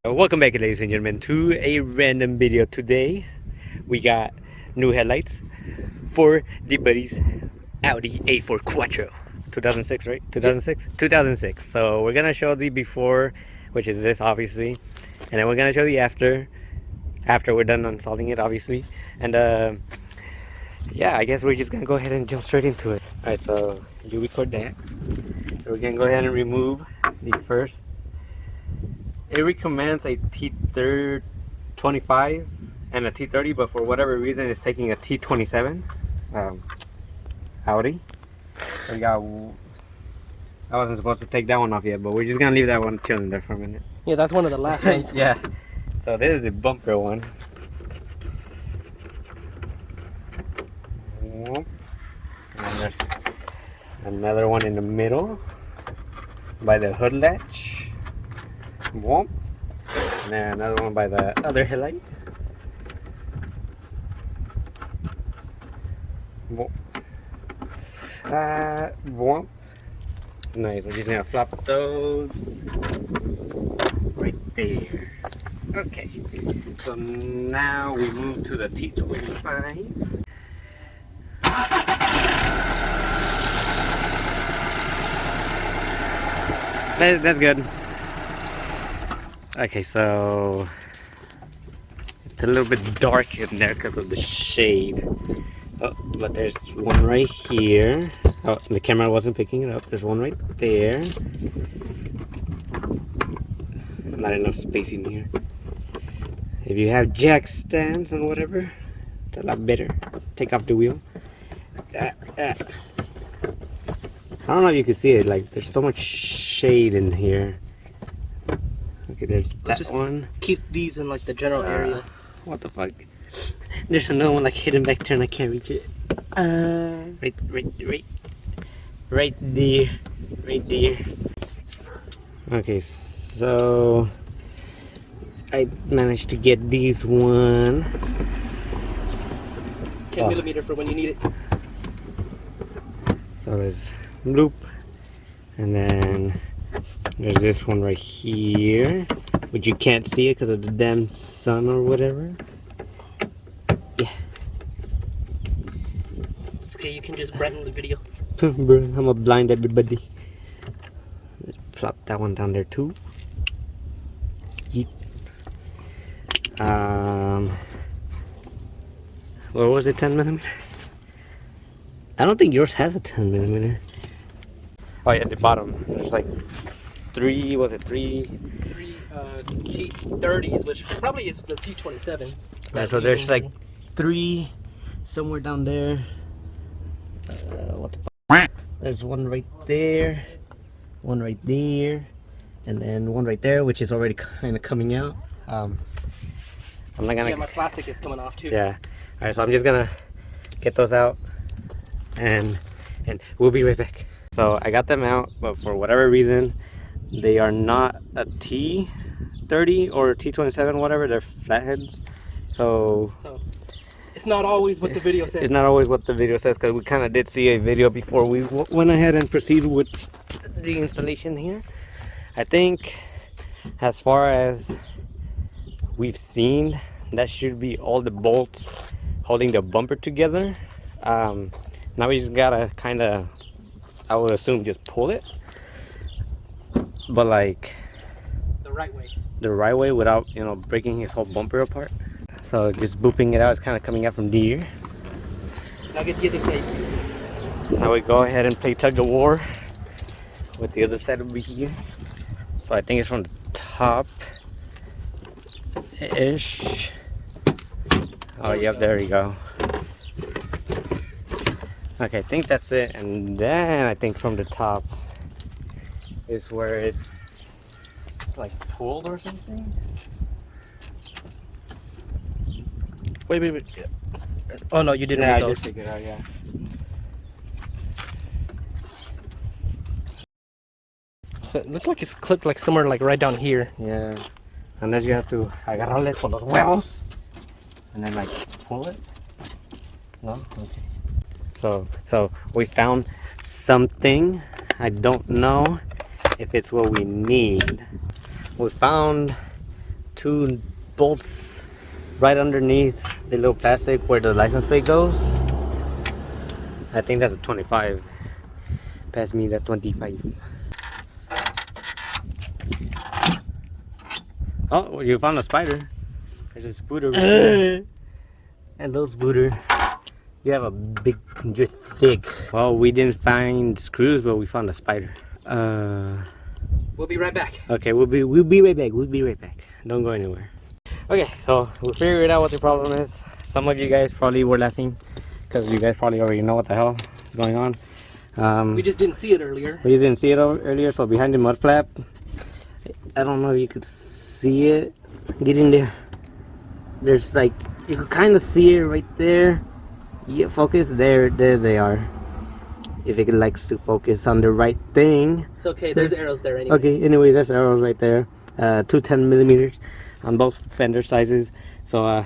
Welcome back, ladies and gentlemen, to a random video. Today we got new headlights for the buddy's Audi A4 Quattro 2006, right? 2006? 2006. So we're gonna show the before, which is this obviously, and then we're gonna show the after we're done installing it, obviously. And yeah, I guess we're just gonna go ahead and jump straight into it. Alright, so you record that. So we're gonna go ahead and remove the first. It recommends a T25 and a T30, but for whatever reason it's taking a T27 Audi. So we got, I wasn't supposed to take that one off yet, but we're just gonna leave that one chilling there for a minute. Yeah, that's one of the last ones. Yeah. So this is the bumper one. And there's another one in the middle by the hood latch. Whoop. And then another one by the other headlight. Whoop. Whoop. Nice. We're just gonna flop those right there. Okay. So now we move to the T25. That's good. Okay, so it's a little bit dark in there because of the shade. Oh, but there's one right here. Oh, the camera wasn't picking it up. There's one right there. Not enough space in here. If you have jack stands and whatever, it's a lot better. Take off the wheel. I don't know if you can see it. Like, there's so much shade in here. Okay, there's that one. Keep these in like the general area. What the fuck? There's another one like hidden back there and I can't reach it. Right there. Right there. Okay, so I managed to get these one. 10 millimeter for when you need it. So there's loop, and then there's this one right here, but you can't see it because of the damn sun or whatever. Yeah. Okay, you can just brighten the video. Bro, I'm gonna blind everybody. Let's plop that one down there too. Yeet. What was it, 10 millimeter? I don't think yours has a 10 millimeter. Oh yeah, at the bottom there's like three T30s, which probably is the T27s. Yeah, so there's like three somewhere down there. What the fuck? There's one right there, one right there, and then one right there, which is already kind of coming out. I'm not gonna. Yeah, my plastic is coming off too. Yeah. All right, so I'm just gonna get those out, and we'll be right back. So I got them out, but for whatever reason, they are not a T30 or T27, whatever. They're flatheads. So it's not always what the video says. It's not always what the video says, because we kind of did see a video before we went ahead and proceeded with the installation here. I think as far as we've seen, that should be all the bolts holding the bumper together. Now we just gotta kind of, I would assume, just pull it, but like the right way. The right way without, you know, breaking his whole bumper apart. So just booping it out is kind of coming out from there. Now get the other side. Now we go ahead and play tug of war with the other side over here. So I think it's from the top ish. Oh yep, there we go. Okay, I think that's it, and then I think from the top is where it's like pulled or something. Wait. Oh no, you didn't. Yeah, read I those. just figured out. Yeah. So it looks like it's clipped like somewhere like right down here. Yeah. Unless you have to agarrarle con los huevos and then like pull it. No? Okay. So we found something. I don't know if it's what we need. We found 2 bolts right underneath the little plastic where the license plate goes. I think that's a 25. Pass me that 25. Oh, you found a spider. There's a spooter. Hello, spooter. You have a big, you're thick. Well, we didn't find screws, but we found a spider. We'll be right back. Okay, we'll be right back. We'll be right back. Don't go anywhere. Okay, so we figured out what the problem is. Some of you guys probably were laughing because you guys probably already know what the hell is going on. We just didn't see it earlier. We just didn't see it earlier, so behind the mud flap, I don't know if you could see it. Get in there. There's like, you can kind of see it right there. Yeah, focus. There they are. If it likes to focus on the right thing. It's okay, there's arrows there anyway. Okay, anyways, there's arrows right there. 210 millimeters on both fender sizes. So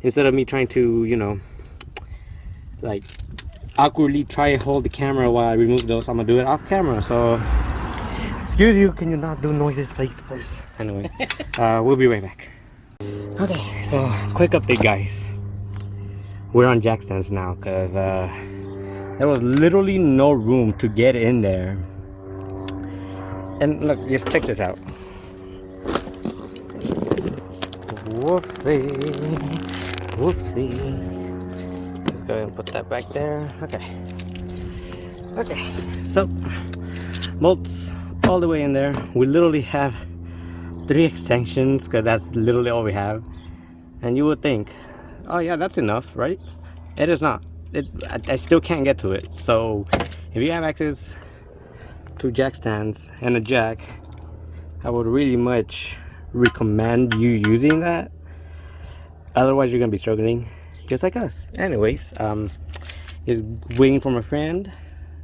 instead of me trying to, you know, like awkwardly try to hold the camera while I remove those, I'm gonna do it off camera. So excuse you, can you not do noises, please? Anyways, we'll be right back. Okay, so quick update, guys. We're on jack stands now because there was literally no room to get in there. And look, just check this out. Whoopsie, whoopsie. Let's go ahead and put that back there. Okay, so bolts all the way in there. We literally have 3 extensions because that's literally all we have. And you would think, oh yeah, that's enough, right? It is not. I still can't get to it. So if you have access to jack stands and a jack, I would really much recommend you using that. Otherwise you're gonna be struggling just like us. Anyways, just waiting for my friend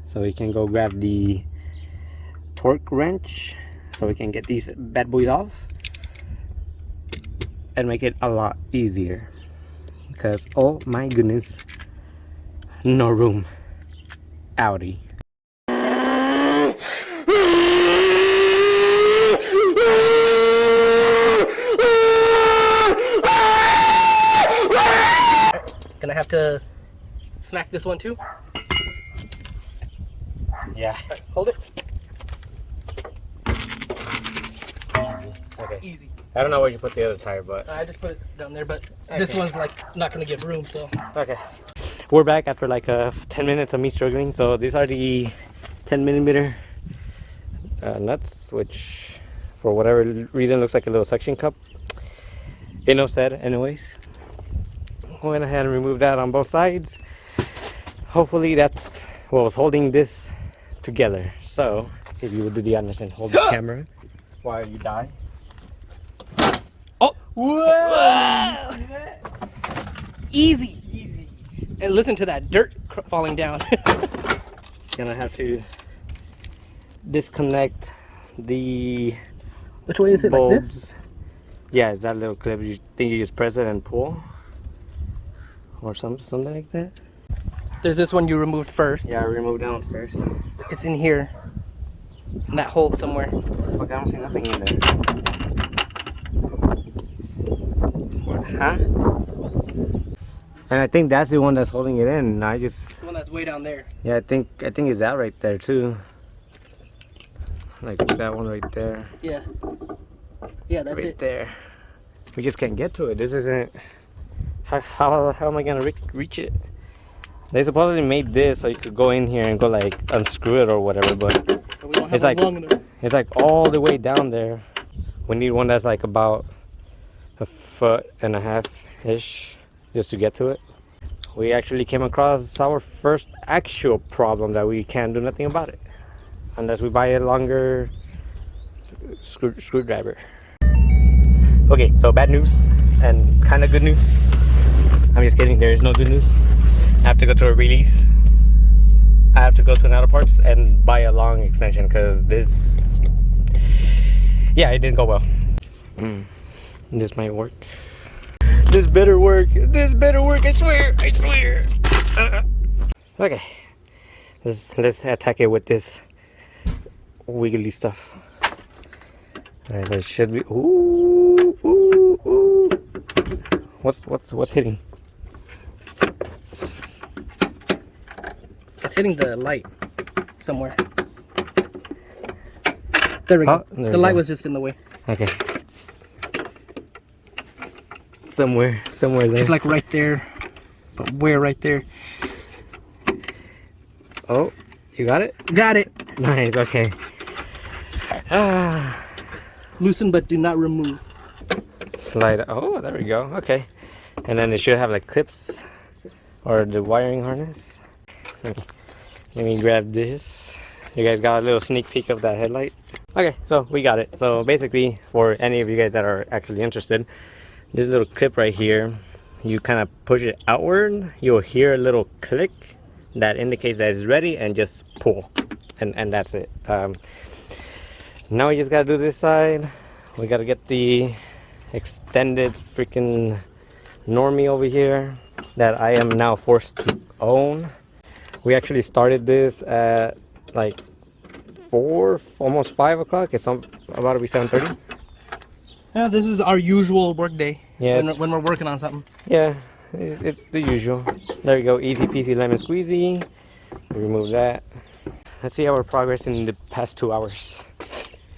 so he can go grab the torque wrench so we can get these bad boys off and make it a lot easier. Because oh my goodness, no room. Audi. Gonna have to smack this one too. Yeah. Right, hold it. Easy. Okay. Easy. I don't know where you put the other tire, but I just put it down there, but this one's like not gonna give room, so. okay. We're back after like 10 minutes of me struggling. So these are the 10 millimeter nuts, which for whatever reason looks like a little suction cup. Enough said. Anyways, went ahead and removed that on both sides. Hopefully that's what was holding this together. So if you would do the honors and hold the camera while you die. Oh! Whoa! Easy. And listen to that dirt falling down. Gonna have to disconnect the Which way is it? bulbs. Like this? Yeah, it's that little clip. You think you just press it and pull, or something like that. There's this one you removed first. Yeah, I removed that one first. It's in here. In that hole somewhere. Look, I don't see nothing in there. What? Huh? And I think that's the one that's holding it in. I just. It's the one that's way down there. Yeah, I think it's that right there too. Like that one right there. Yeah. Yeah, that's Right it. there. We just can't get to it. This isn't. How am I gonna reach it? They supposedly made this so you could go in here and go like unscrew it or whatever, but We don't have it's like long enough. it's like all the way down there. We need one that's like about 1.5 feet ish just to get to it. We actually came across our first actual problem that we can't do nothing about it unless we buy a longer screwdriver. Okay, so bad news and kind of good news. I'm just kidding, there is no good news. I have to go to a release. I have to go to another parts and buy a long extension because this, yeah, it didn't go well. This might work. This better work. This better work. I swear. I swear. Okay, let's attack it with this wiggly stuff. Alright, there should be. Ooh, ooh, ooh. What's hitting? It's hitting the light somewhere. There we go. There The we light go. was just in the way. Okay. Somewhere there. It's like right there. But where right there? Oh, you got it? Got it. Nice, okay. Loosen but do not remove. Slide. Oh, there we go. Okay. And then it should have like clips or the wiring harness. Let me grab this. You guys got a little sneak peek of that headlight. Okay, so we got it. So basically, for any of you guys that are actually interested, this little clip right here, you kind of push it outward, you'll hear a little click that indicates that it's ready, and just pull, and that's it. Now we just gotta do this side. We gotta get the extended freaking normie over here that I am now forced to own. We actually started this at like 4, almost 5 o'clock. It's about to be 7:30. Yeah, this is our usual work day. Yeah, when we're working on something. Yeah, it's the usual. There we go, easy peasy lemon squeezy. Remove that. Let's see our progress in the past 2 hours.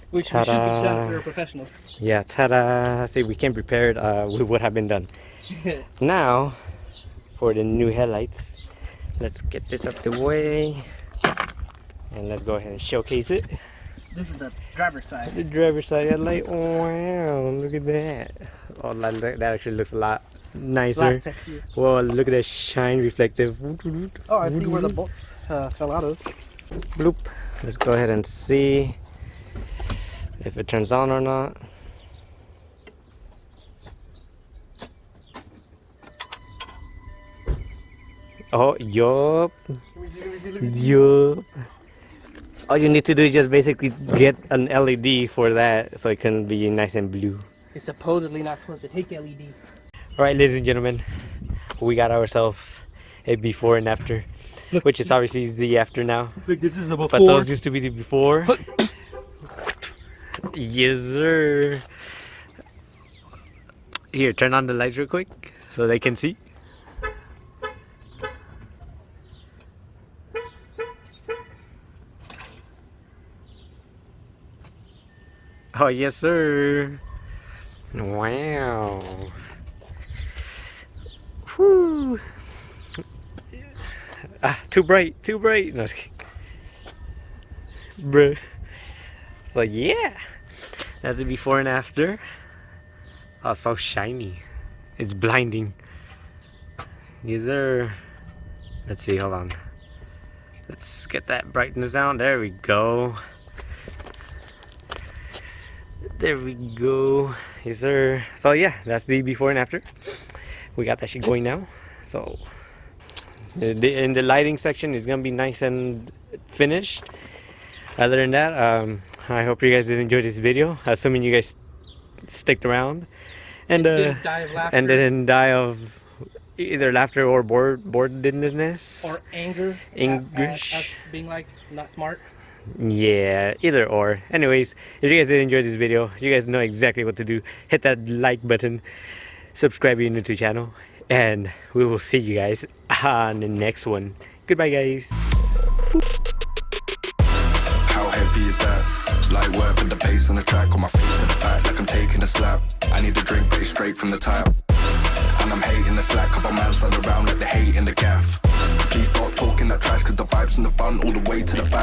Which we should be Ta-da. done for professionals. Yeah, ta-da! See, we came prepared. We would have been done. Now, for the new headlights, let's get this up the way, and let's go ahead and showcase it. This is the driver's side. The driver's side headlight. Wow, look at that. Oh, that actually looks a lot nicer. A lot sexier. Whoa, look at that shine reflective. Oh, I see where the bolts fell out of. Bloop. Let's go ahead and see if it turns on or not. Oh, yup. Yup. All you need to do is just basically get an LED for that so it can be nice and blue. It's supposedly not supposed to take LED. Alright, ladies and gentlemen, we got ourselves a before and after, which is obviously the after now. Look, this is the before. But those used to be the before. Yes, sir. Here, turn on the lights real quick so they can see. Oh, yes, sir. Wow. Whew. Too bright, too bright. No, bruh. So yeah, that's the before and after. Oh, so shiny. It's blinding. Yes, sir. Let's see, hold on. Let's get that brightness down. There we go. There we go. Yes, sir. So yeah, that's the before and after. We got that shit going now. So in the lighting section is gonna be nice and finished. Other than that, I hope you guys did enjoy this video. Assuming you guys sticked around and didn't die of laughter. and didn't die of either laughter or boredness Or anger. English. Us being like not smart. Yeah, either or. Anyways, if you guys did enjoy this video, you guys know exactly what to do. Hit that like button, subscribe if you're new to the channel, and we will see you guys on the next one. Goodbye, guys. How heavy is that? Light work with the bass on the track, on my feet to the back like I'm taking a slap. I need a drink, but it's straight from the tap. And I'm hating the slack, couple man run around like they hate in the gaff. Please stop talking that trash, cause the vibes and the fun all the way to the back.